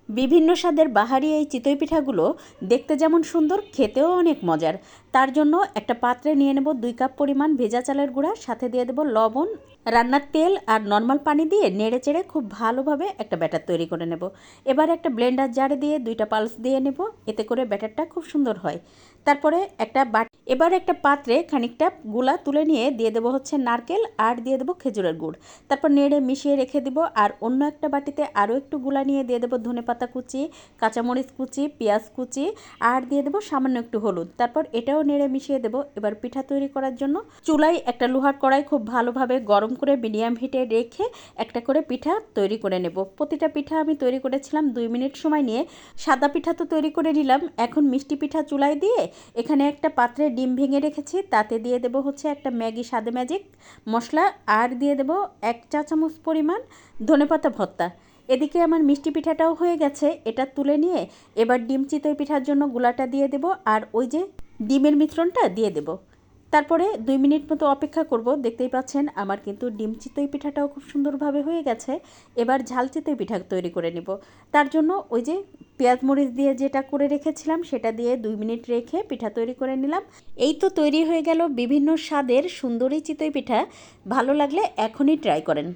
বিভিন্ন স্বাদের বাহারি এই চিতই পিঠাগুলো দেখতে যেমন সুন্দর, খেতেও অনেক মজার। তার জন্য একটা পাত্রে নিয়ে নেব 2 কাপ পরিমাণ ভেজা চালের গুঁড়া, সাথে দিয়ে দেব লবণ, রান্নার তেল আর নর্মাল পানি দিয়ে নেড়ে চেড়ে খুব ভালোভাবে একটা ব্যাটার তৈরি করে নেব। এবার একটা ব্লেন্ডার জারে দিয়ে 2টা পালস দিয়ে নেব, এতে করে ব্যাটারটা খুব সুন্দর হয়। তারপরে এবার একটা পাত্রে খানিকটা গুলা তুলে নিয়ে দিয়ে দেবো হচ্ছে নারকেল, আর দিয়ে দেবো খেজুরের গুড়। তারপর নেড়ে মিশিয়ে রেখে দিব। আর অন্য একটা বাটিতে আরও একটু গুলা নিয়ে দিয়ে দেবো ধনেপাতা কুচি, কাঁচামরিচ কুচি, পেঁয়াজ কুচি, আর দিয়ে দেবো সামান্য একটু হলুদ। তারপর এটাও নেড়ে মিশিয়ে দেবো। এবার পিঠা তৈরি করার জন্য চুলায় একটা লোহার কড়াই খুব ভালোভাবে গরম করে মিডিয়াম হিটে রেখে একটা করে পিঠা তৈরি করে নেব। প্রতিটা পিঠা আমি তৈরি করেছিলাম 2 মিনিট সময় নিয়ে। সাদা পিঠা তো তৈরি করে নিলাম, এখন মিষ্টি পিঠা চুলায় দিয়ে এখানে একটা পাত্রে ডিম ভেঙে রেখেছি, তাতে দিয়ে দেবো হচ্ছে একটা ম্যাগি স্বাদে ম্যাজিক মশলা, আর দিয়ে দেবো 1 চা চামচ পরিমাণ ধনেপাতা ভর্তা। এদিকে আমার মিষ্টি পিঠাটাও হয়ে গেছে, এটা তুলে নিয়ে এবার ডিম চিতই পিঠার জন্য গুলাটা দিয়ে দেব, আর ওই যে ডিমের মিশ্রণটা দিয়ে দেব। তারপরে 2 মিনিট মতো অপেক্ষা করব। দেখতেই পাচ্ছেন আমার কিন্তু ডিম চিতই পিঠাটাও খুব সুন্দরভাবে হয়ে গেছে। এবার ঝাল চিতই পিঠা তৈরি করে নিব। তার জন্য ওই যে পেঁয়াজ মরিচ দিয়ে যেটা করে রেখেছিলাম সেটা দিয়ে 2 মিনিট রেখে পিঠা তৈরি করে নিলাম। এই তো তৈরি হয়ে গেল বিভিন্ন স্বাদের সুন্দরী চিতই পিঠা। ভালো লাগলে এখনই ট্রাই করেন।